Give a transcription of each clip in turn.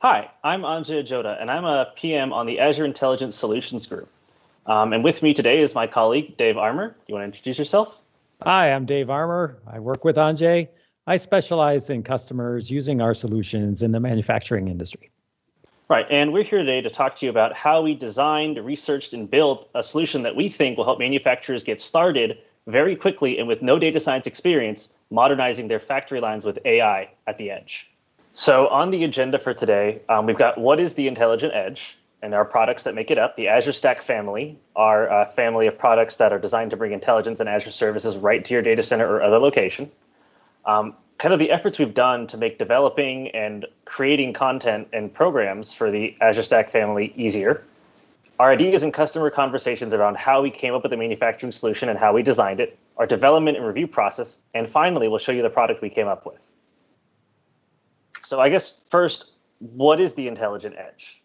Hi, I'm Anjay Jota, and I'm a PM on the Azure Intelligence Solutions Group. And with me today is my colleague, Dave Armour. You want to introduce yourself? Hi, I'm Dave Armour. I work with Anjay. I specialize in customers using our solutions in the manufacturing industry. Right, and we're here today to talk to you about how we designed, researched, and built a solution that we think will help manufacturers get started very quickly and with no data science experience, modernizing their factory lines with AI at the edge. So on the agenda for today, we've got what is the intelligent edge and our products that make it up. The Azure Stack family are a family of products that are designed to bring intelligence and Azure services right to your data center or other location. Kind of the efforts we've done to make developing and creating content and programs for the Azure Stack family easier. Our ideas and customer conversations around how we came up with the manufacturing solution and how we designed it, our development and review process, and finally, we'll show you the product we came up with. So I guess first, what is the intelligent edge?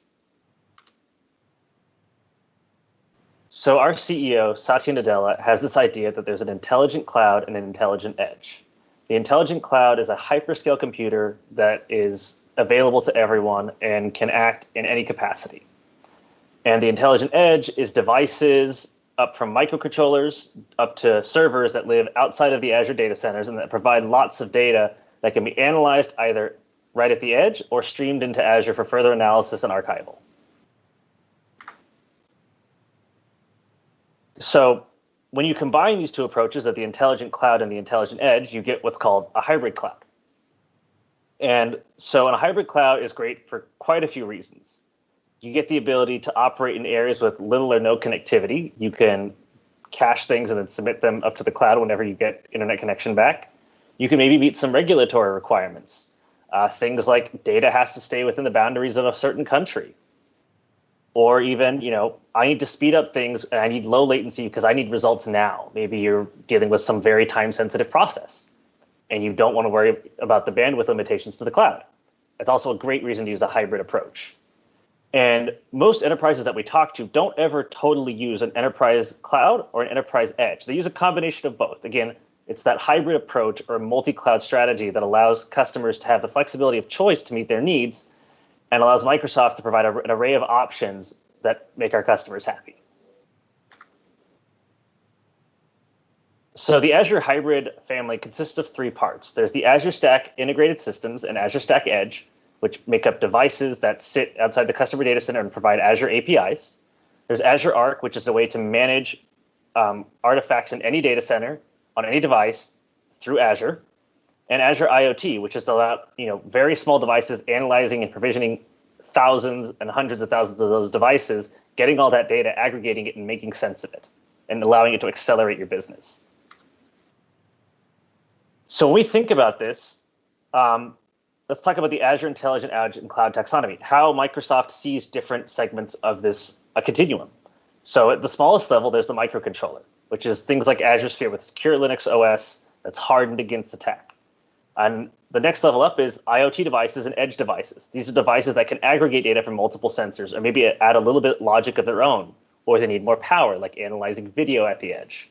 So our CEO, Satya Nadella, has this idea that there's an intelligent cloud and an intelligent edge. The intelligent cloud is a hyperscale computer that is available to everyone and can act in any capacity. And the intelligent edge is devices up from microcontrollers up to servers that live outside of the Azure data centers and that provide lots of data that can be analyzed either right at the edge or streamed into Azure for further analysis and archival. So when you combine these two approaches of the intelligent cloud and the intelligent edge, you get what's called a hybrid cloud. And so a hybrid cloud is great for quite a few reasons. You get the ability to operate in areas with little or no connectivity. You can cache things and then submit them up to the cloud whenever you get internet connection back. You can maybe meet some regulatory requirements. Things like data has to stay within the boundaries of a certain country. Or even, I need to speed up things and I need low latency because I need results now. Maybe you're dealing with some very time-sensitive process and you don't want to worry about the bandwidth limitations to the cloud. It's also a great reason to use a hybrid approach. And most enterprises that we talk to don't ever totally use an enterprise cloud or an enterprise edge. They use a combination of both. Again, it's that hybrid approach or multi-cloud strategy that allows customers to have the flexibility of choice to meet their needs and allows Microsoft to provide an array of options that make our customers happy. So the Azure Hybrid family consists of three parts. There's the Azure Stack Integrated Systems and Azure Stack Edge, which make up devices that sit outside the customer data center and provide Azure APIs. There's Azure Arc, which is a way to manage artifacts in any data center on any device through Azure, and Azure IoT, which is about very small devices analyzing and provisioning thousands and hundreds of thousands of those devices, getting all that data, aggregating it, and making sense of it, and allowing it to accelerate your business. So when we think about this, let's talk about the Azure Intelligent Edge and Cloud Taxonomy, how Microsoft sees different segments of this continuum. So at the smallest level, there's the microcontroller, which is things like Azure Sphere with secure Linux OS that's hardened against attack. And the next level up is IoT devices and edge devices. These are devices that can aggregate data from multiple sensors or maybe add a little bit logic of their own, or they need more power, like analyzing video at the edge.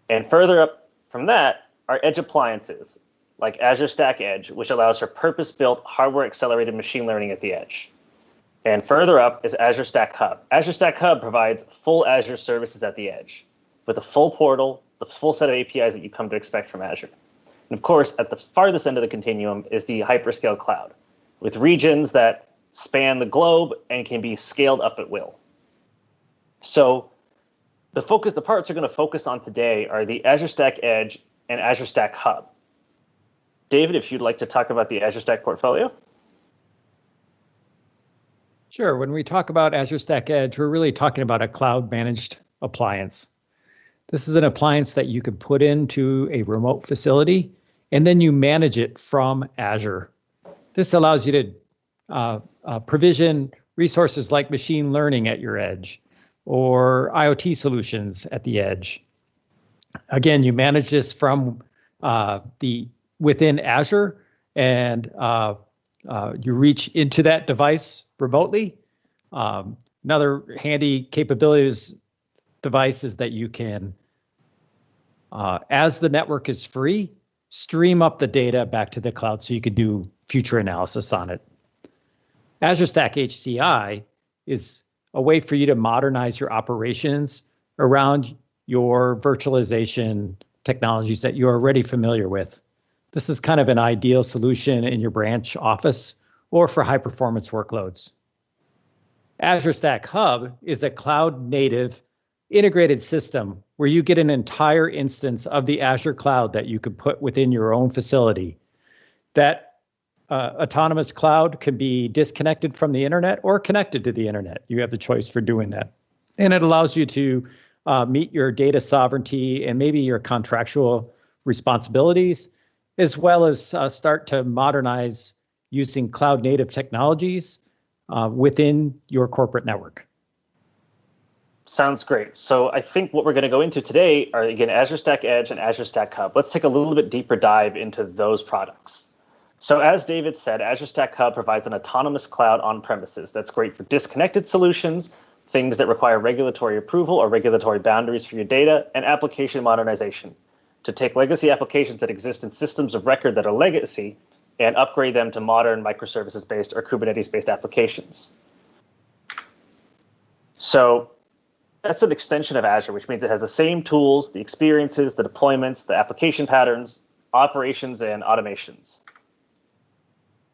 And further up from that are edge appliances, like Azure Stack Edge, which allows for purpose-built hardware-accelerated machine learning at the edge. And further up is Azure Stack Hub. Azure Stack Hub provides full Azure services at the edge, with a full portal, the full set of APIs that you come to expect from Azure. And of course, at the farthest end of the continuum is the hyperscale cloud, with regions that span the globe and can be scaled up at will. So the parts we're going to focus on today are the Azure Stack Edge and Azure Stack Hub. David, if you'd like to talk about the Azure Stack portfolio. Sure. When we talk about Azure Stack Edge, we're really talking about a cloud-managed appliance. This is an appliance that you can put into a remote facility, and then you manage it from Azure. This allows you to provision resources like machine learning at your edge or IoT solutions at the edge. Again, you manage this from within Azure, and you reach into that device remotely. Another handy capability is devices that you can, as the network is free, stream up the data back to the cloud so you could do future analysis on it. Azure Stack HCI is a way for you to modernize your operations around your virtualization technologies that you're already familiar with. This is kind of an ideal solution in your branch office or for high performance workloads. Azure Stack Hub is a cloud native integrated system where you get an entire instance of the Azure cloud that you could put within your own facility. That autonomous cloud can be disconnected from the internet or connected to the internet. You have the choice for doing that. And it allows you to meet your data sovereignty and maybe your contractual responsibilities, as well as start to modernize using cloud native technologies within your corporate network. Sounds great. So I think what we're going to go into today are, again, Azure Stack Edge and Azure Stack Hub. Let's take a little bit deeper dive into those products. So as David said, Azure Stack Hub provides an autonomous cloud on premises that's great for disconnected solutions, things that require regulatory approval or regulatory boundaries for your data, and application modernization to take legacy applications that exist in systems of record that are legacy and upgrade them to modern microservices-based or Kubernetes-based applications. So that's an extension of Azure, which means it has the same tools, the experiences, the deployments, the application patterns, operations, and automations.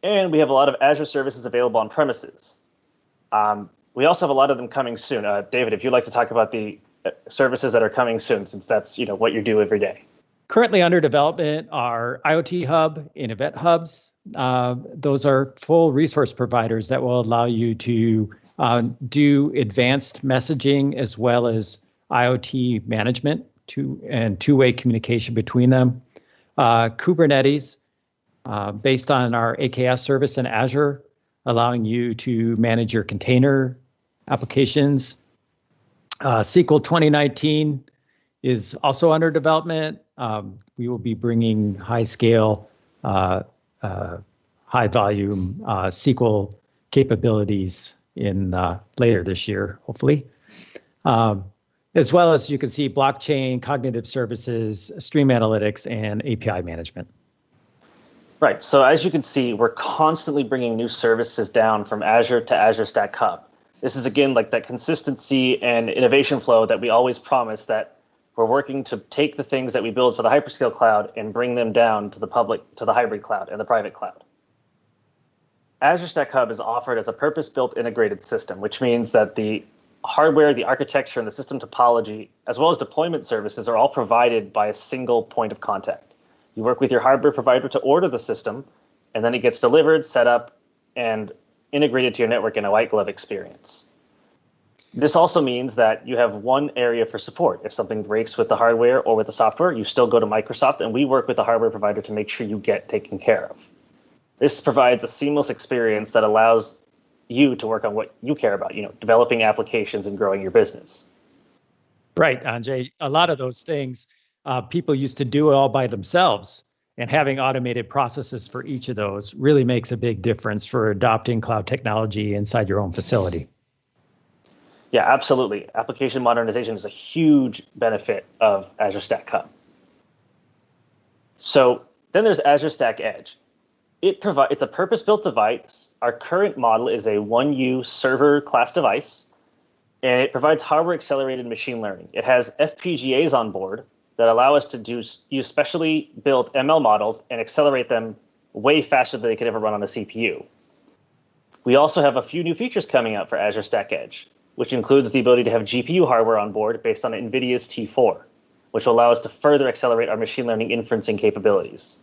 And we have a lot of Azure services available on premises. We also have a lot of them coming soon. David, if you'd like to talk about the services that are coming soon, since that's what you do every day. Currently under development are IoT Hub and Event Hubs. Those are full resource providers that will allow you to do advanced messaging as well as IoT management and two-way communication between them. Kubernetes, based on our AKS service in Azure, allowing you to manage your container applications. SQL 2019 is also under development. We will be bringing high-scale, high-volume SQL capabilities in later this year, hopefully. As well as you can see blockchain, cognitive services, stream analytics, and API management. Right. So as you can see, we're constantly bringing new services down from Azure to Azure Stack Hub. This is, again, like that consistency and innovation flow that we always promise, that we're working to take the things that we build for the hyperscale cloud and bring them down to the public, to the hybrid cloud and the private cloud. Azure Stack Hub is offered as a purpose-built integrated system, which means that the hardware, the architecture, and the system topology, as well as deployment services, are all provided by a single point of contact. You work with your hardware provider to order the system, and then it gets delivered, set up, and integrated to your network in a white glove experience. This also means that you have one area for support. If something breaks with the hardware or with the software, you still go to Microsoft, and we work with the hardware provider to make sure you get taken care of. This provides a seamless experience that allows you to work on what you care about, developing applications and growing your business. Right, Anjay. A lot of those things, people used to do it all by themselves, and having automated processes for each of those really makes a big difference for adopting cloud technology inside your own facility. Yeah, absolutely. Application modernization is a huge benefit of Azure Stack Hub. So then there's Azure Stack Edge. It's a purpose-built device. Our current model is a 1U server class device, and it provides hardware-accelerated machine learning. It has FPGAs on board that allow us to use specially built ML models and accelerate them way faster than they could ever run on a CPU. We also have a few new features coming out for Azure Stack Edge, which includes the ability to have GPU hardware on board based on NVIDIA's T4, which will allow us to further accelerate our machine learning inferencing capabilities.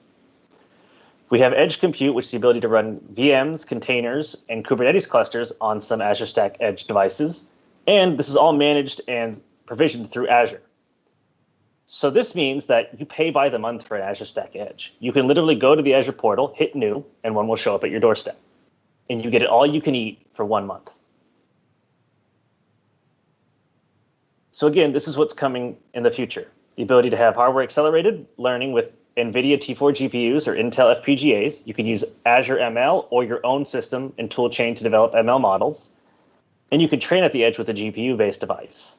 We have Edge Compute, which is the ability to run VMs, containers, and Kubernetes clusters on some Azure Stack Edge devices. And this is all managed and provisioned through Azure. So this means that you pay by the month for an Azure Stack Edge. You can literally go to the Azure portal, hit new, and one will show up at your doorstep. And you get it all you can eat for 1 month. So again, this is what's coming in the future. The ability to have hardware accelerated learning with NVIDIA T4 GPUs or Intel FPGAs. You can use Azure ML or your own system and tool chain to develop ML models. And you can train at the edge with a GPU-based device.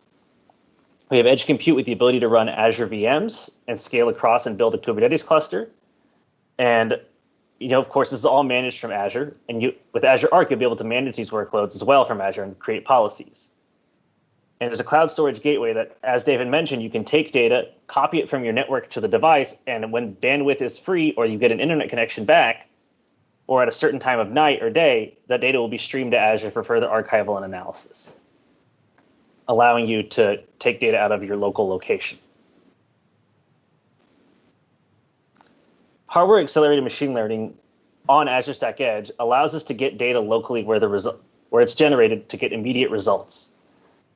We have Edge Compute with the ability to run Azure VMs and scale across and build a Kubernetes cluster. And of course, this is all managed from Azure, and with Azure Arc, you'll be able to manage these workloads as well from Azure and create policies. And there's a cloud storage gateway that, as David mentioned, you can take data, copy it from your network to the device, and when bandwidth is free or you get an internet connection back, or at a certain time of night or day, that data will be streamed to Azure for further archival and analysis, allowing you to take data out of your local location. Hardware accelerated machine learning on Azure Stack Edge allows us to get data locally where it's generated to get immediate results.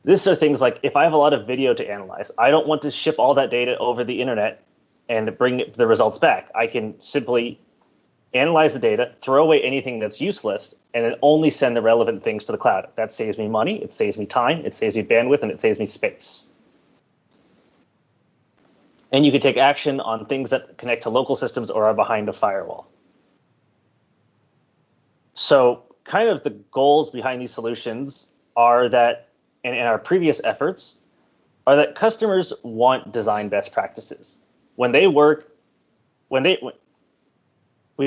These are things like, if I have a lot of video to analyze, I don't want to ship all that data over the internet and bring the results back. I can simply analyze the data, throw away anything that's useless, and then only send the relevant things to the cloud. That saves me money, it saves me time, it saves me bandwidth, and it saves me space. And you can take action on things that connect to local systems or are behind a firewall. So kind of the goals behind these solutions are that, and in our previous efforts, are that customers want design best practices. When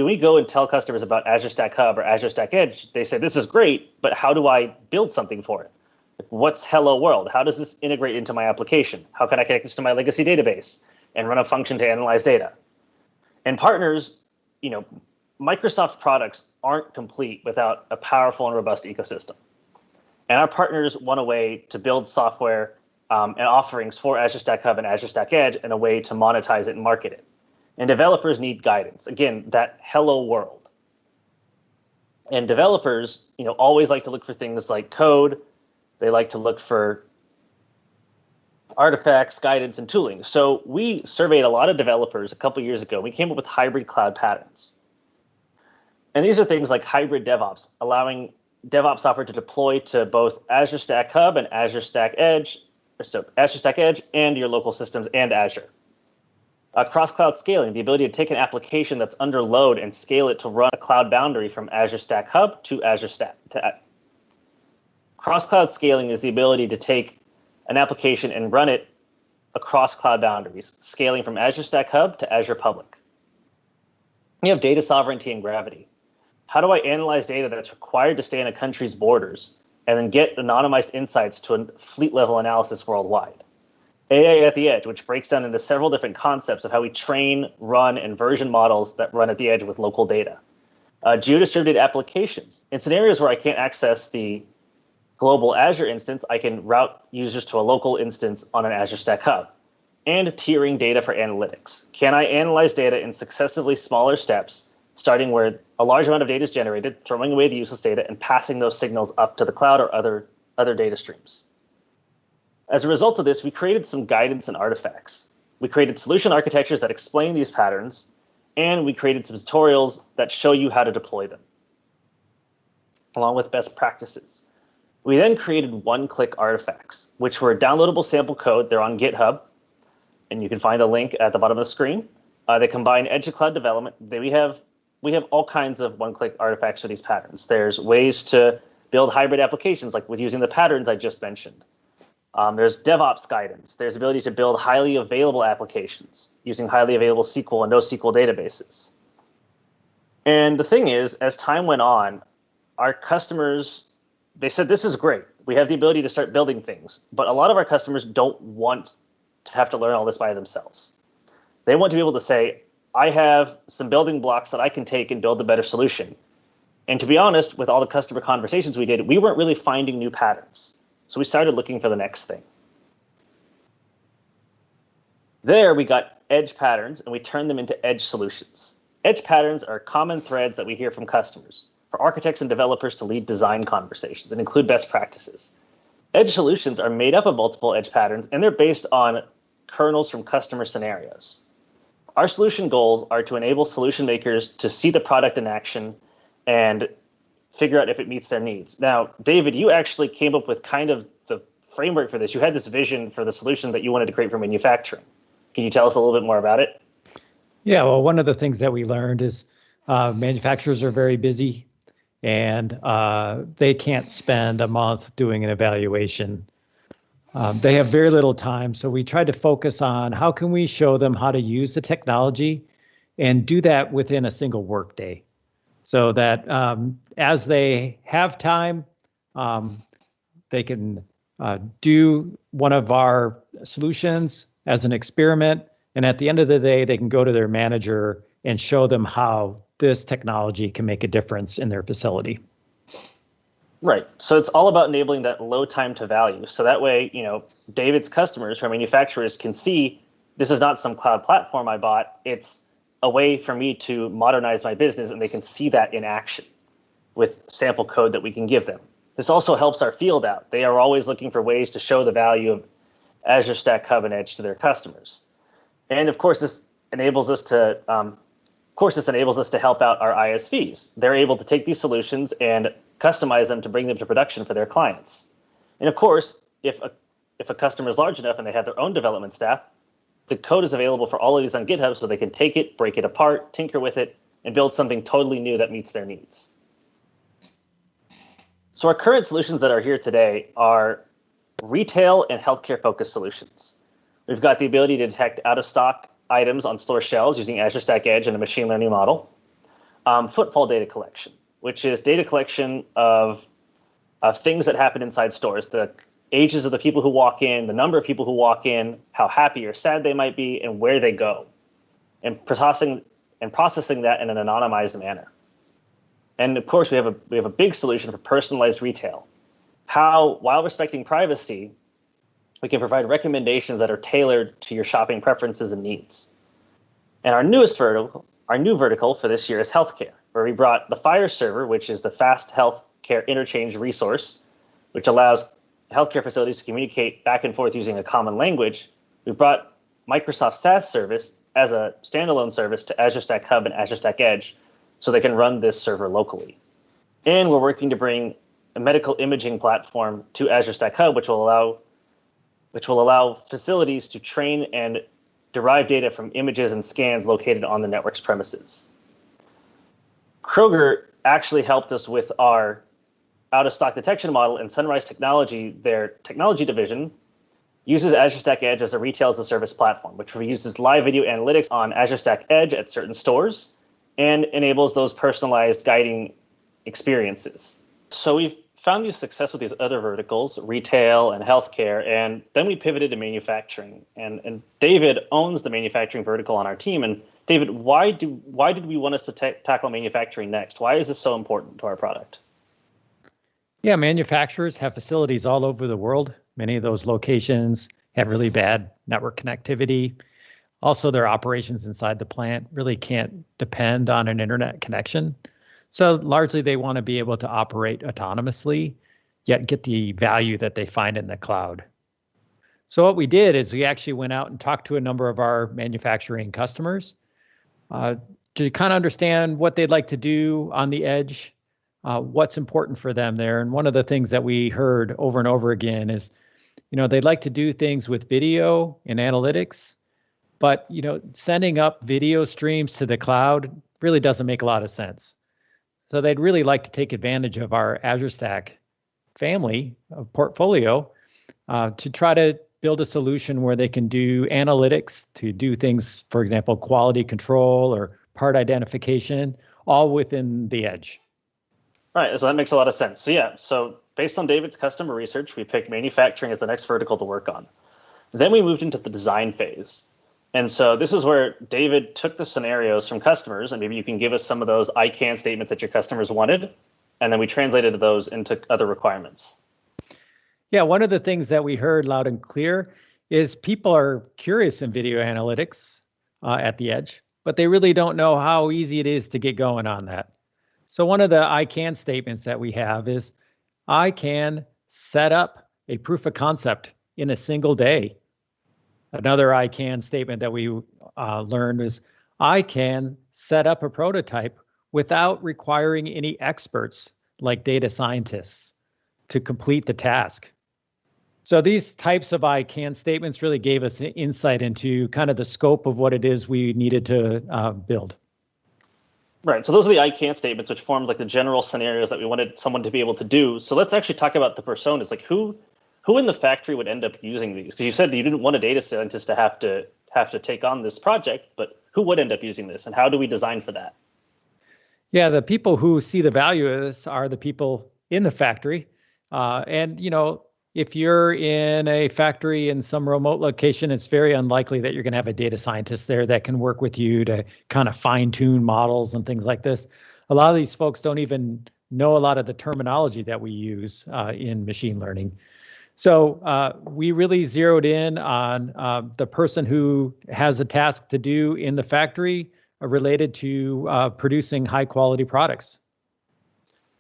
we go and tell customers about Azure Stack Hub or Azure Stack Edge, they say, this is great, but how do I build something for it? What's hello world? How does this integrate into my application? How can I connect this to my legacy database and run a function to analyze data? And partners, Microsoft products aren't complete without a powerful and robust ecosystem. And our partners want a way to build software and offerings for Azure Stack Hub and Azure Stack Edge and a way to monetize it and market it. And developers need guidance. Again, that hello world. And developers, always like to look for things like code. They like to look for artifacts, guidance, and tooling. So we surveyed a lot of developers a couple years ago. We came up with hybrid cloud patterns. And these are things like hybrid DevOps, allowing DevOps software to deploy to both Azure Stack Hub and Azure Stack Edge, so Azure Stack Edge and your local systems and Azure. Cross-cloud scaling, the ability to take an application that's under load and scale it to run a cloud boundary from Azure Stack Hub to Azure Stack. Cross-cloud scaling is the ability to take an application and run it across cloud boundaries, scaling from Azure Stack Hub to Azure Public. You have data sovereignty and gravity. How do I analyze data that's required to stay in a country's borders and then get anonymized insights to a fleet-level analysis worldwide? AI at the edge, which breaks down into several different concepts of how we train, run, and version models that run at the edge with local data. Geo-distributed applications. In scenarios where I can't access the global Azure instance, I can route users to a local instance on an Azure Stack Hub. And tiering data for analytics. Can I analyze data in successively smaller steps, starting where a large amount of data is generated, throwing away the useless data, and passing those signals up to the cloud or other data streams? As a result of this, we created some guidance and artifacts. We created solution architectures that explain these patterns, and we created some tutorials that show you how to deploy them, along with best practices. We then created one-click artifacts, which were downloadable sample code. They're on GitHub, and you can find a link at the bottom of the screen. They combine edge to cloud development. We have all kinds of one-click artifacts for these patterns. There's ways to build hybrid applications, like with using the patterns I just mentioned. There's DevOps guidance. There's ability to build highly available applications using highly available SQL and NoSQL databases. And the thing is, as time went on, our customers, they said, this is great. We have the ability to start building things. But a lot of our customers don't want to have to learn all this by themselves. They want to be able to say, I have some building blocks that I can take and build a better solution. And to be honest, with all the customer conversations we did, we weren't really finding new patterns. So we started looking for the next thing. There we got edge patterns and we turned them into edge solutions. Edge patterns are common threads that we hear from customers for architects and developers to lead design conversations and include best practices. Edge solutions are made up of multiple edge patterns and they're based on kernels from customer scenarios. Our solution goals are to enable solution makers to see the product in action and figure out if it meets their needs. Now, David, you actually came up with kind of the framework for this. You had this vision for the solution that you wanted to create for manufacturing. Can you tell us a little bit more about it? Yeah, well, one of the things that we learned is manufacturers are very busy and they can't spend a month doing an evaluation. They have very little time. So we tried to focus on how can we show them how to use the technology and do that within a single workday. So that as they have time, they can do one of our solutions as an experiment. And at the end of the day, they can go to their manager and show them how this technology can make a difference in their facility. Right. So it's all about enabling that low time to value. So that way, David's customers or manufacturers can see this is not some cloud platform I bought. It's a way for me to modernize my business, and they can see that in action with sample code that we can give them. This also helps our field out. They are always looking for ways to show the value of Azure Stack Hub and Edge to their customers. And of course, this enables us to help out our ISVs. They're able to take these solutions and customize them to bring them to production for their clients. And of course, if a customer is large enough and they have their own development staff, the code is available for all of these on GitHub, so they can take it, break it apart, tinker with it, and build something totally new that meets their needs. So our current solutions that are here today are retail and healthcare focused solutions. We've got the ability to detect out of stock items on store shelves using Azure Stack Edge and a machine learning model. Footfall data collection, which is data collection of things that happen inside stores, the ages of the people who walk in, the number of people who walk in, how happy or sad they might be, and where they go, and processing that in an anonymized manner. And of course, we have a big solution for personalized retail. How, while respecting privacy, we can provide recommendations that are tailored to your shopping preferences and needs. And our new vertical for this year is healthcare, where we brought the Fire Server, which is the fast healthcare interchange resource, which allows healthcare facilities to communicate back and forth using a common language. We've brought Microsoft SaaS service as a standalone service to Azure Stack Hub and Azure Stack Edge, so they can run this server locally. And we're working to bring a medical imaging platform to Azure Stack Hub, which will allow facilities to train and derive data from images and scans located on the network's premises. Kroger actually helped us with our out-of-stock detection model, and Sunrise Technology, their technology division, uses Azure Stack Edge as a retail as a service platform, which uses live video analytics on Azure Stack Edge at certain stores and enables those personalized guiding experiences. So we've found these success with these other verticals, retail and healthcare, and then we pivoted to manufacturing. And David owns the manufacturing vertical on our team. And David, why did we want us to tackle manufacturing next? Why is this so important to our product? Yeah, manufacturers have facilities all over the world. Many of those locations have really bad network connectivity. Also, their operations inside the plant really can't depend on an internet connection. So largely, they want to be able to operate autonomously, yet get the value that they find in the cloud. So what we did is we actually went out and talked to a number of our manufacturing customers to kind of understand what they'd like to do on the edge, what's important for them there. And one of the things that we heard over and over again is, they'd like to do things with video and analytics, but, sending up video streams to the cloud really doesn't make a lot of sense. So they'd really like to take advantage of our Azure Stack family of portfolio to try to build a solution where they can do analytics to do things, for example, quality control or part identification, all within the edge. Right, so that makes a lot of sense. So based on David's customer research, we picked manufacturing as the next vertical to work on. Then we moved into the design phase. And so this is where David took the scenarios from customers, and maybe you can give us some of those I can statements that your customers wanted, and then we translated those into other requirements. Yeah, one of the things that we heard loud and clear is people are curious in video analytics at the edge, but they really don't know how easy it is to get going on that. So one of the I can statements that we have is, I can set up a proof of concept in a single day. Another I can statement that we learned is, I can set up a prototype without requiring any experts like data scientists to complete the task. So these types of I can statements really gave us an insight into kind of the scope of what it is we needed to build. Right. So those are the I can statements, which formed like the general scenarios that we wanted someone to be able to do. So let's actually talk about the personas. Like who in the factory would end up using these? Because you said that you didn't want a data scientist to have have to take on this project, but who would end up using this, and how do we design for that? Yeah, the people who see the value of this are the people in the factory. And, if you're in a factory in some remote location, it's very unlikely that you're going to have a data scientist there that can work with you to kind of fine tune models and things like this. A lot of these folks don't even know a lot of the terminology that we use in machine learning. So we really zeroed in on the person who has a task to do in the factory related to producing high quality products.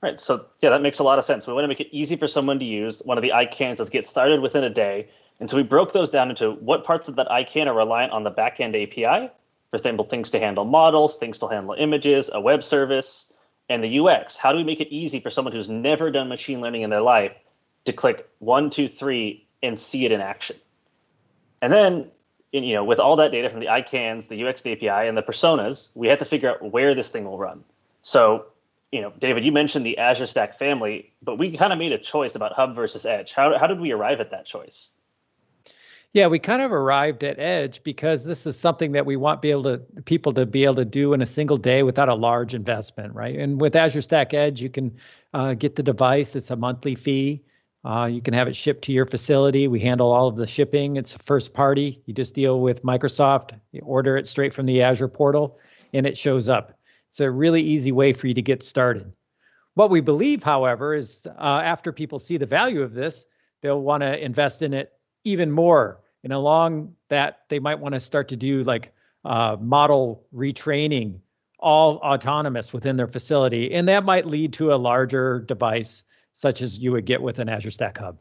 Right. So yeah, that makes a lot of sense. We want to make it easy for someone to use. One of the ICANNs is get started within a day. And so we broke those down into what parts of that ICANN are reliant on the backend API for things to handle models, things to handle images, a web service, and the UX. How do we make it easy for someone who's never done machine learning in their life to click 1, 2, 3 and see it in action? And then, with all that data from the ICANNs, the UX, the API, and the personas, we had to figure out where this thing will run. So, David, you mentioned the Azure Stack family, but we kind of made a choice about Hub versus Edge. How did we arrive at that choice? Yeah, we kind of arrived at Edge because this is something that we want people to be able to do in a single day without a large investment, right? And with Azure Stack Edge, you can get the device. It's a monthly fee. You can have it shipped to your facility. We handle all of the shipping. It's first party. You just deal with Microsoft, you order it straight from the Azure portal, and it shows up. It's a really easy way for you to get started. What we believe, however, is after people see the value of this, they'll want to invest in it even more. And along that, they might want to start to do like model retraining, all autonomous within their facility. And that might lead to a larger device, such as you would get with an Azure Stack Hub.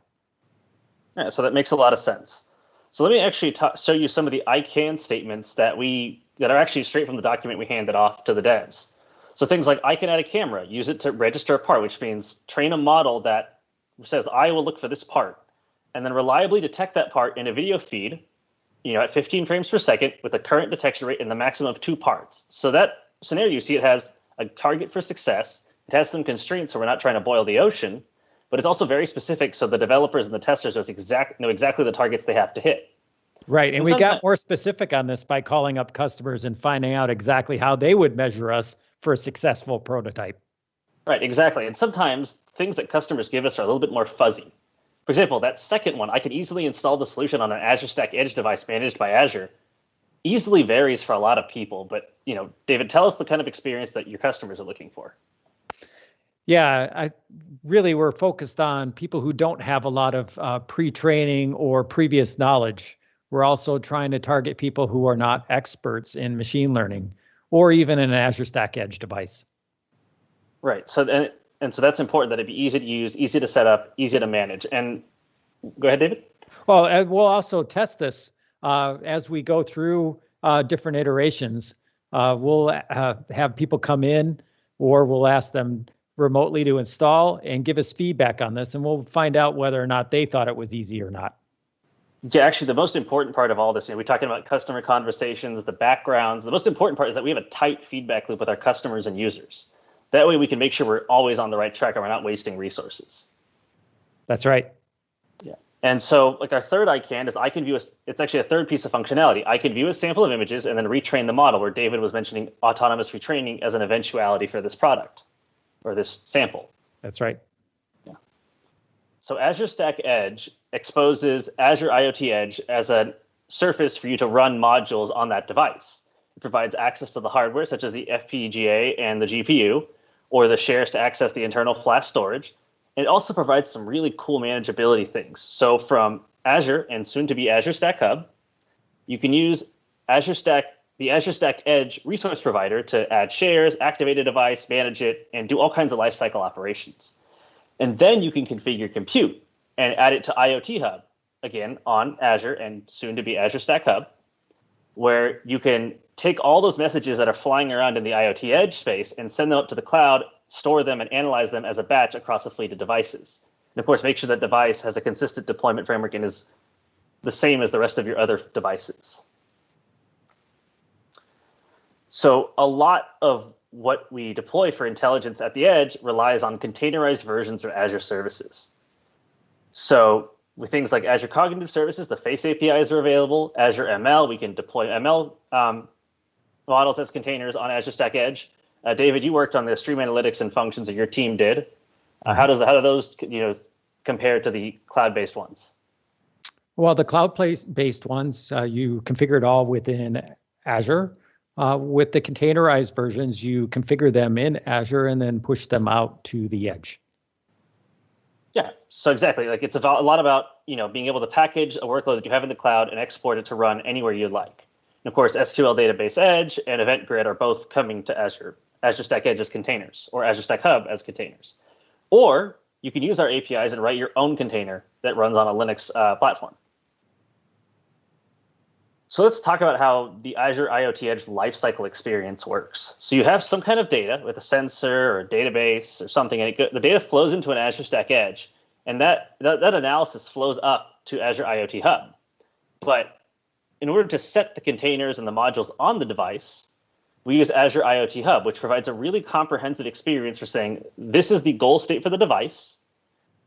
Yeah, so that makes a lot of sense. So let me actually show you some of the ICANN statements that are actually straight from the document we handed off to the devs. So things like I can add a camera, use it to register a part, which means train a model that says I will look for this part, and then reliably detect that part in a video feed, at 15 frames per second with a current detection rate in the maximum of 2 parts. So that scenario, you see it has a target for success. It has some constraints, so we're not trying to boil the ocean, but it's also very specific, so the developers and the testers know exactly the targets they have to hit. Right, and we got more specific on this by calling up customers and finding out exactly how they would measure us for a successful prototype. Right, exactly. And sometimes things that customers give us are a little bit more fuzzy. For example, that second one, I can easily install the solution on an Azure Stack Edge device managed by Azure. Easily varies for a lot of people, but David, tell us the kind of experience that your customers are looking for. Yeah, we're focused on people who don't have a lot of pre-training or previous knowledge. We're also trying to target people who are not experts in machine learning or even in an Azure Stack Edge device. Right. So and so that's important, that it be easy to use, easy to set up, easy to manage. And go ahead, David. Well, we'll also test this as we go through different iterations. We'll have people come in, or we'll ask them remotely to install and give us feedback on this, and we'll find out whether or not they thought it was easy or not. Yeah, actually, the most important part of all this, we're talking about customer conversations, the backgrounds. The most important part is that we have a tight feedback loop with our customers and users. That way we can make sure we're always on the right track and we're not wasting resources. That's right. Yeah. And so like our third ICANN is I can view, it's actually a third piece of functionality. I can view a sample of images and then retrain the model, where David was mentioning autonomous retraining as an eventuality for this product or this sample. That's right. Yeah. So Azure Stack Edge exposes Azure IoT Edge as a surface for you to run modules on that device. It provides access to the hardware, such as the FPGA and the GPU, or the shares to access the internal flash storage. And it also provides some really cool manageability things. So from Azure and soon to be Azure Stack Hub, you can use the Azure Stack Edge resource provider to add shares, activate a device, manage it, and do all kinds of lifecycle operations. And then you can configure compute and add it to IoT Hub, again, on Azure and soon to be Azure Stack Hub, where you can take all those messages that are flying around in the IoT Edge space and send them up to the cloud, store them, and analyze them as a batch across a fleet of devices. And of course, make sure that device has a consistent deployment framework and is the same as the rest of your other devices. So a lot of what we deploy for intelligence at the edge relies on containerized versions of Azure services. So With things like Azure Cognitive Services, the Face APIs are available. Azure ML, we can deploy ML models as containers on Azure Stack Edge. David, you worked on the stream analytics and functions that your team did. How do those compare to the cloud-based ones? Well, the cloud-based ones, you configure it all within Azure. With the containerized versions, you configure them in Azure and then push them out to the edge. Yeah, so exactly. Like it's a lot about being able to package a workload that you have in the cloud and export it to run anywhere you'd like. And of course, SQL Database Edge and Event Grid are both coming to Azure. Azure Stack Edge as containers, or Azure Stack Hub as containers. Or you can use our APIs and write your own container that runs on a Linux platform. So let's talk about how the Azure IoT Edge lifecycle experience works. So you have some kind of data with a sensor or a database or something, and the data flows into an Azure Stack Edge, and that analysis flows up to Azure IoT Hub. But in order to set the containers and the modules on the device, we use Azure IoT Hub, which provides a really comprehensive experience for saying, this is the goal state for the device,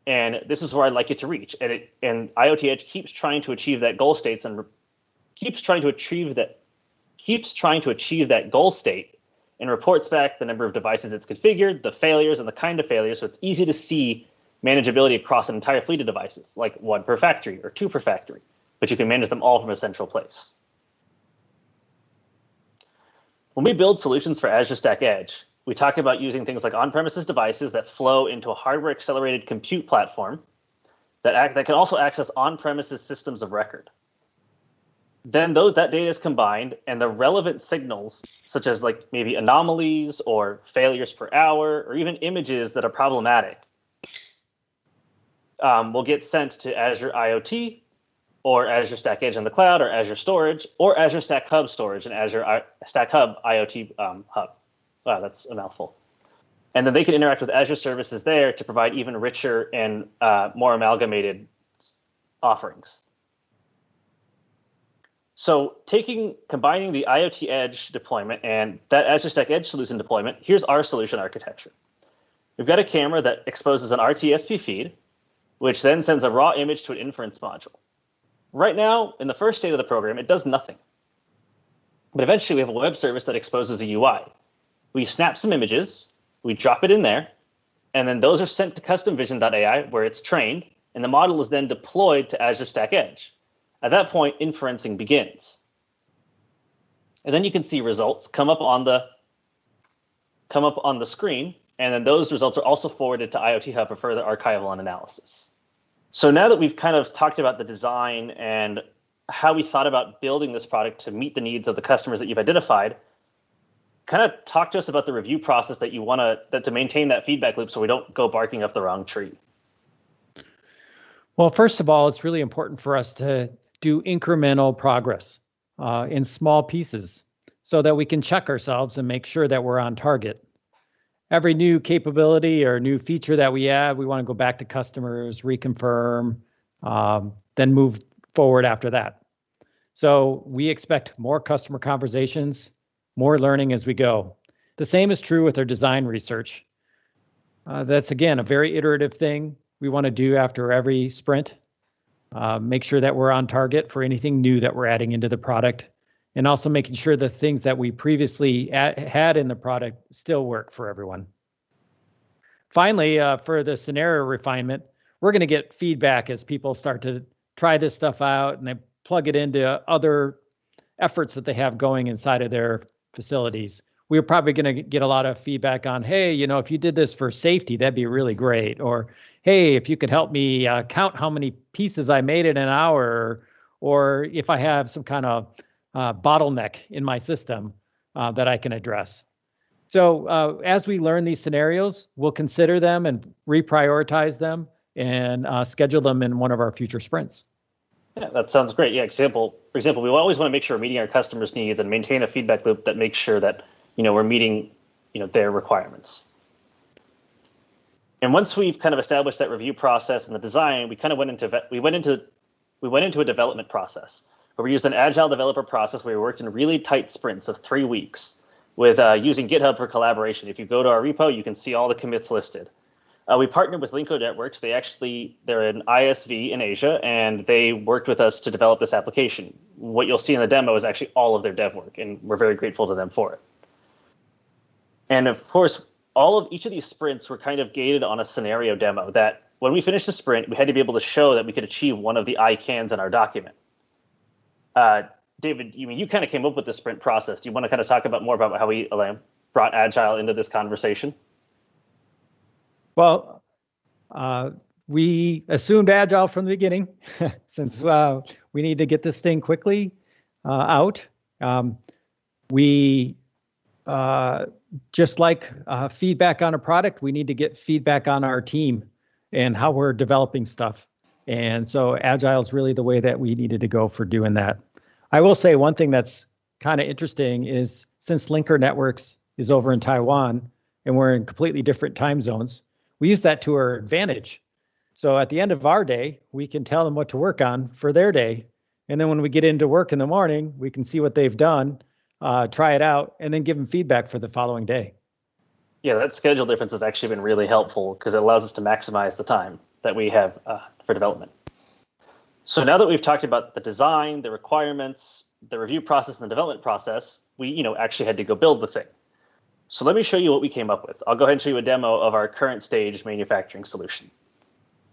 and this is where I'd like it to reach. And IoT Edge keeps trying to achieve that goal states and keeps trying to achieve that goal state and reports back the number of devices it's configured, the failures, and the kind of failures. So it's easy to see manageability across an entire fleet of devices, like 1 per factory or 2 per factory, but you can manage them all from a central place. When we build solutions for Azure Stack Edge, we talk about using things like on-premises devices that flow into a hardware-accelerated compute platform that can also access on-premises systems of record. Then that data is combined, and the relevant signals, such as like maybe anomalies or failures per hour, or even images that are problematic, will get sent to Azure IoT, or Azure Stack Edge in the cloud, or Azure Storage, or Azure Stack Hub Storage and Azure Stack Hub IoT Hub. Wow, that's a mouthful. And then they can interact with Azure services there to provide even richer and more amalgamated offerings. So combining the IoT Edge deployment and that Azure Stack Edge solution deployment, here's our solution architecture. We've got a camera that exposes an RTSP feed, which then sends a raw image to an inference module. Right now, in the first state of the program, it does nothing. But eventually, we have a web service that exposes a UI. We snap some images, we drop it in there, and then those are sent to customvision.ai, where it's trained, and the model is then deployed to Azure Stack Edge. At that point, inferencing begins. And then you can see results come up on the screen, and then those results are also forwarded to IoT Hub for further archival and analysis. So now that we've kind of talked about the design and how we thought about building this product to meet the needs of the customers that you've identified, kind of talk to us about the review process that you want to maintain that feedback loop so we don't go barking up the wrong tree. Well, first of all, it's really important for us to do incremental progress in small pieces so that we can check ourselves and make sure that we're on target. Every new capability or new feature that we add, we want to go back to customers, reconfirm, then move forward after that. So we expect more customer conversations, more learning as we go. The same is true with our design research. That's, again, a very iterative thing we want to do after every sprint. Make sure that we're on target for anything new that we're adding into the product, and also making sure the things that we previously had in the product still work for everyone. Finally, for the scenario refinement, we're going to get feedback as people start to try this stuff out and they plug it into other efforts that they have going inside of their facilities. We're probably going to get a lot of feedback on, hey, if you did this for safety, that'd be really great. Or, hey, if you could help me count how many pieces I made in an hour, or if I have some kind of bottleneck in my system that I can address. So as we learn these scenarios, we'll consider them and reprioritize them and schedule them in one of our future sprints. Yeah, that sounds great. Yeah, for example, we always want to make sure we're meeting our customers' needs and maintain a feedback loop that makes sure that we're meeting their requirements. And once we've kind of established that review process and the design, we kind of went into a development process where we used an agile developer process where we worked in really tight sprints of 3 weeks with using GitHub for collaboration. If you go to our repo, you can see all the commits listed. We partnered with Linko Networks. They're an ISV in Asia, and they worked with us to develop this application. What you'll see in the demo is actually all of their dev work, and we're very grateful to them for it. And of course, each of these sprints were kind of gated on a scenario demo that when we finished the sprint, we had to be able to show that we could achieve one of the ICANNs in our document. David, you kind of came up with the sprint process. Do you want to kind of talk more about how we brought Agile into this conversation? Well, we assumed Agile from the beginning, since we need to get this thing quickly out. We just like feedback on a product, we need to get feedback on our team and how we're developing stuff. And so Agile is really the way that we needed to go for doing that. I will say one thing that's kind of interesting is since Linker Networks is over in Taiwan and we're in completely different time zones, we use that to our advantage. So at the end of our day, we can tell them what to work on for their day. And then when we get into work in the morning, we can see what they've done, try it out, and then give them feedback for the following day. Yeah, that schedule difference has actually been really helpful because it allows us to maximize the time that we have for development. So now that we've talked about the design, the requirements, the review process, and the development process, we actually had to go build the thing. So let me show you what we came up with. I'll go ahead and show you a demo of our current stage manufacturing solution.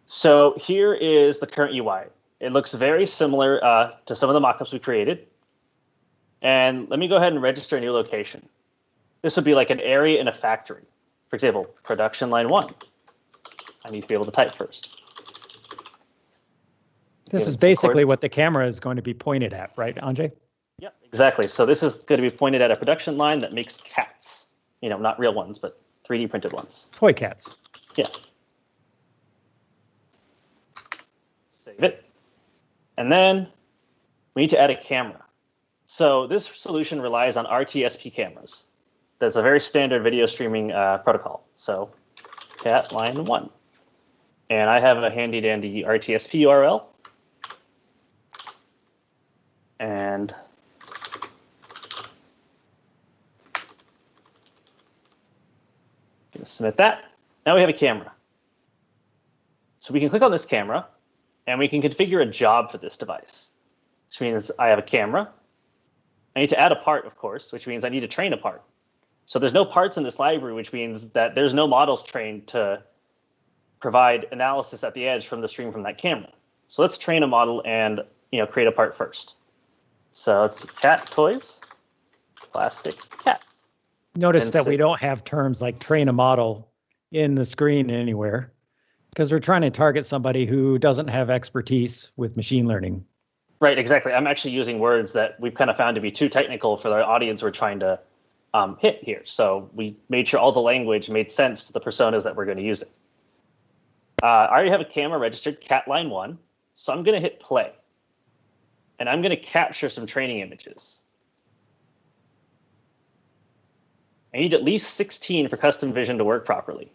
So here is the current UI. It looks very similar to some of the mockups we created. And let me go ahead and register a new location. This would be like an area in a factory. For example, production line 1. I need to be able to type first. This is basically what the camera is going to be pointed at, right, Anjay? Yeah, exactly. So this is going to be pointed at a production line that makes cats. Not real ones, but 3D printed ones. Toy cats. Yeah. Save it. And then we need to add a camera. So this solution relies on RTSP cameras. That's a very standard video streaming protocol. So cat line 1. And I have a handy dandy RTSP URL. And submit that. Now we have a camera. So we can click on this camera and we can configure a job for this device, which means I have a camera. I need to add a part, of course, which means I need to train a part. So there's no parts in this library, which means that there's no models trained to provide analysis at the edge from the stream from that camera. So let's train a model and create a part first. So it's cat toys, plastic cats. Notice that we don't have terms like train a model in the screen anywhere because we're trying to target somebody who doesn't have expertise with machine learning. Right, exactly. I'm actually using words that we've kind of found to be too technical for the audience we're trying to hit here. So we made sure all the language made sense to the personas that we're going to use it. I already have a camera registered, cat line 1. So I'm going to hit play. And I'm going to capture some training images. I need at least 16 for custom vision to work properly.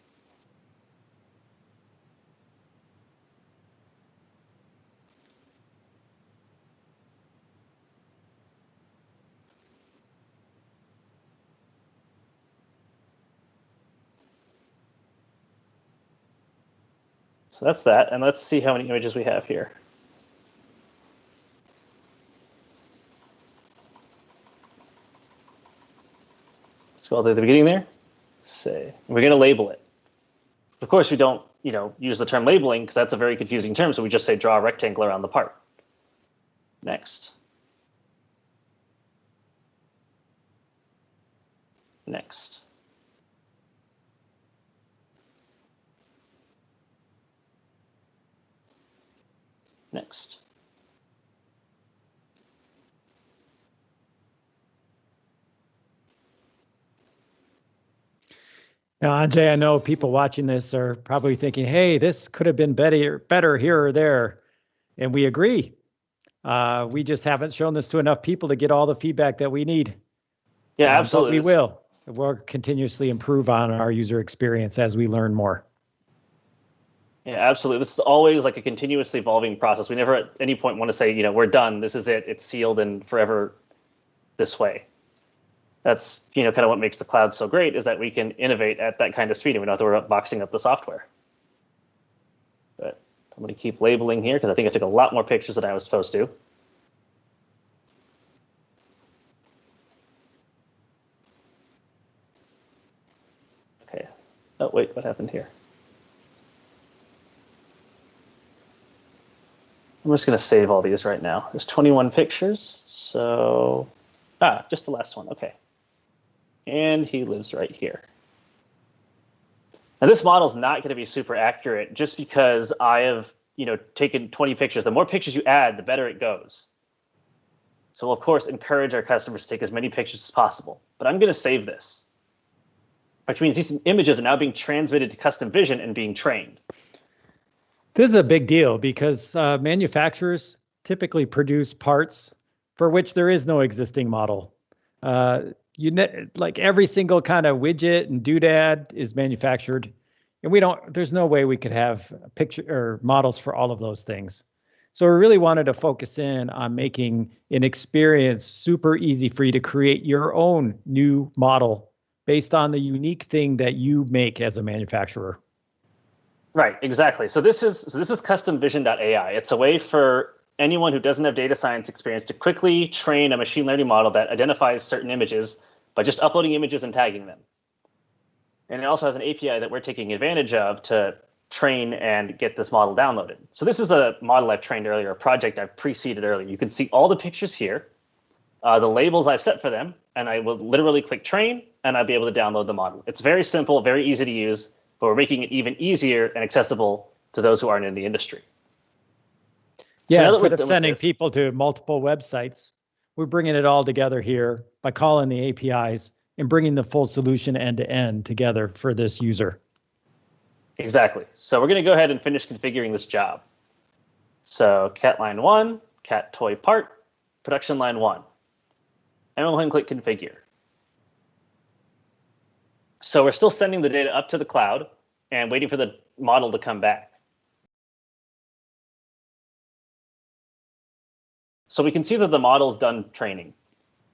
So that's that, and let's see how many images we have here. Let's go all the way to the beginning there. Say, we're going to label it. Of course, we don't, use the term labeling because that's a very confusing term. So we just say draw a rectangle around the part. Next. Next. Next. Now, Anjay, I know people watching this are probably thinking, hey, this could have been better here or there. And we agree. We just haven't shown this to enough people to get all the feedback that we need. Yeah, absolutely. But we will. We'll continuously improve on our user experience as we learn more. Yeah, absolutely. This is always like a continuously evolving process. We never at any point want to say, we're done. This is it. It's sealed and forever this way. That's, kind of what makes the cloud so great is that we can innovate at that kind of speed and we don't have to worry about boxing up the software. I'm going to keep labeling here because I think I took a lot more pictures than I was supposed to. Okay. Oh, wait, what happened here? I'm just going to save all these right now. There's 21 pictures, so just the last one. Okay. And he lives right here. Now this model is not going to be super accurate just because I have, taken 20 pictures. The more pictures you add, the better it goes. So we'll of course encourage our customers to take as many pictures as possible. But I'm going to save this, which means these images are now being transmitted to custom vision and being trained. This is a big deal because manufacturers typically produce parts for which there is no existing model. Like every single kind of widget and doodad is manufactured, and there's no way we could have picture or models for all of those things. So we really wanted to focus in on making an experience super easy for you to create your own new model based on the unique thing that you make as a manufacturer. Right, exactly. So this is customvision.ai. It's a way for anyone who doesn't have data science experience to quickly train a machine learning model that identifies certain images by just uploading images and tagging them. And it also has an API that we're taking advantage of to train and get this model downloaded. So this is a model I've trained earlier, a project I've preceded earlier. You can see all the pictures here, the labels I've set for them, and I will literally click train, and I'll be able to download the model. It's very simple, very easy to use, but we're making it even easier and accessible to those who aren't in the industry. Yeah, instead of sending people to multiple websites, we're bringing it all together here by calling the APIs and bringing the full solution end-to-end together for this user. Exactly. So we're going to go ahead and finish configuring this job. So cat line 1, cat toy part, production line 1. And we'll go ahead and click configure. So we're still sending the data up to the cloud and waiting for the model to come back. So we can see that the model's done training.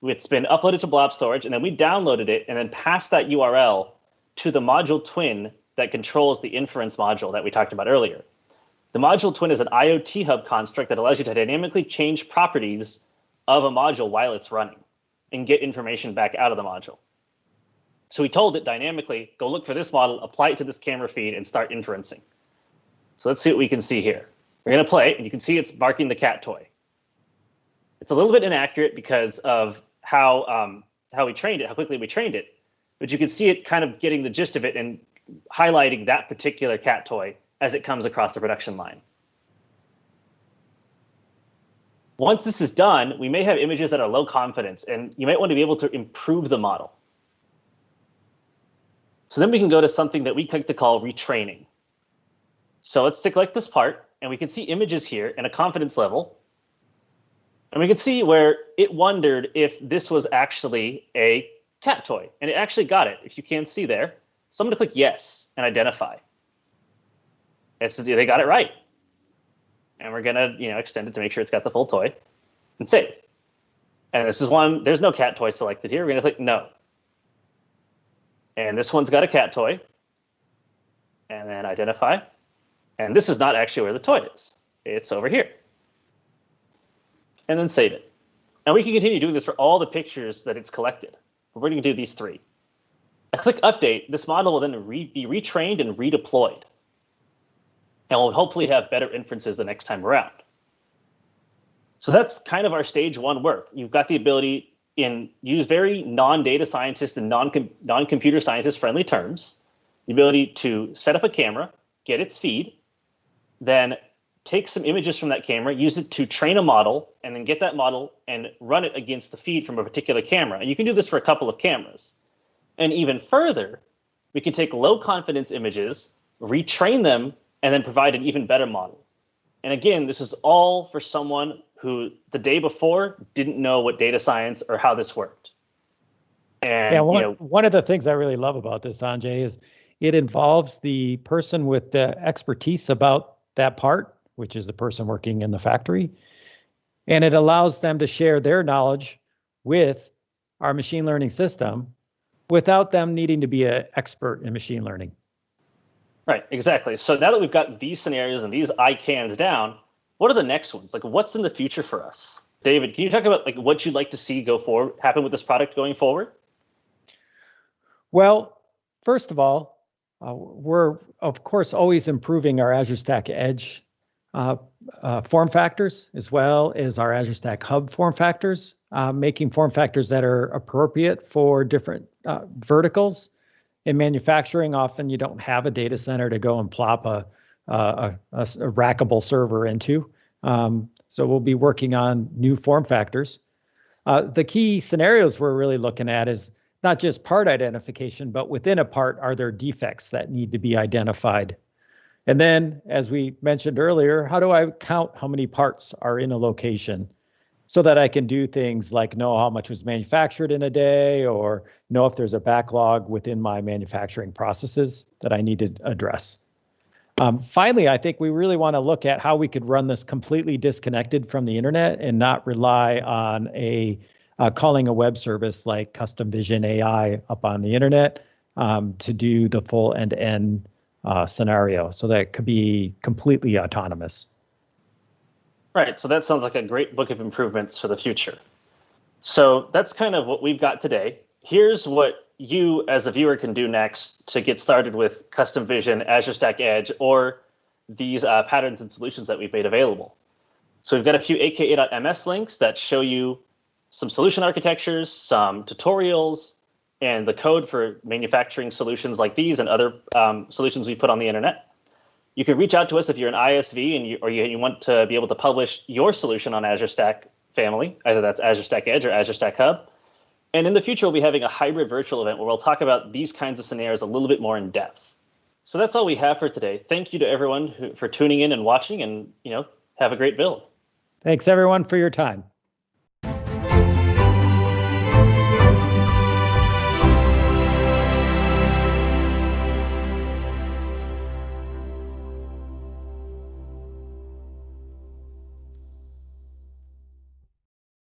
It's been uploaded to blob storage, and then we downloaded it and then passed that URL to the module twin that controls the inference module that we talked about earlier. The module twin is an IoT hub construct that allows you to dynamically change properties of a module while it's running and get information back out of the module. So we told it dynamically, go look for this model, apply it to this camera feed, and start inferencing. So let's see what we can see here. We're going to play, and you can see it's barking the cat toy. It's a little bit inaccurate because of how we trained it, how quickly we trained it, but you can see it kind of getting the gist of it and highlighting that particular cat toy as it comes across the production line. Once this is done, we may have images that are low confidence, and you might want to be able to improve the model. So then we can go to something that we like to call retraining. So let's select this part, and we can see images here and a confidence level. And we can see where it wondered if this was actually a cat toy, and it actually got it, if you can see there. So I'm going to click yes and identify. They got it right. And we're going to extend it to make sure it's got the full toy and save. And this is one, there's no cat toy selected here. We're going to click no. And this one's got a cat toy. And then identify. And this is not actually where the toy is. It's over here. And then save it. And we can continue doing this for all the pictures that it's collected. We're going to do these 3. I click update. This model will then be retrained and redeployed. And we'll hopefully have better inferences the next time around. So that's kind of our stage 1 work. You've got the ability use very non-data scientist and non-computer scientist friendly terms, the ability to set up a camera, get its feed, then take some images from that camera, use it to train a model, and then get that model and run it against the feed from a particular camera. And you can do this for a couple of cameras. And even further, we can take low confidence images, retrain them, and then provide an even better model. And again, this is all for someone who the day before didn't know what data science or how this worked. And yeah, one of the things I really love about this, Sanjay, is it involves the person with the expertise about that part, which is the person working in the factory. And it allows them to share their knowledge with our machine learning system without them needing to be an expert in machine learning. Right, exactly. So now that we've got these scenarios and these ICANNs down, what are the next ones? Like, what's in the future for us? David, can you talk about like what you'd like to see go forward, happen with this product going forward? Well, first of all, we're of course always improving our Azure Stack Edge form factors, as well as our Azure Stack Hub form factors, making form factors that are appropriate for different verticals. In manufacturing, often you don't have a data center to go and plop a rackable server into. So we'll be working on new form factors. The key scenarios we're really looking at is not just part identification, but within a part, are there defects that need to be identified? And then, as we mentioned earlier, how do I count how many parts are in a location so that I can do things like know how much was manufactured in a day, or know if there's a backlog within my manufacturing processes that I need to address. Finally, I think we really want to look at how we could run this completely disconnected from the internet and not rely on calling a web service like Custom Vision AI up on the internet to do the full end-to-end scenario, so that it could be completely autonomous. Right, so that sounds like a great book of improvements for the future. So that's kind of what we've got today. Here's what you as a viewer can do next to get started with Custom Vision, Azure Stack Edge, or these patterns and solutions that we've made available. So we've got a few aka.ms links that show you some solution architectures, some tutorials, and the code for manufacturing solutions like these and other solutions we put on the internet. You can reach out to us if you're an ISV and you want to be able to publish your solution on Azure Stack family, either that's Azure Stack Edge or Azure Stack Hub. And in the future, we'll be having a hybrid virtual event where we'll talk about these kinds of scenarios a little bit more in depth. So that's all we have for today. Thank you to everyone for tuning in and watching, and have a great build. Thanks everyone for your time.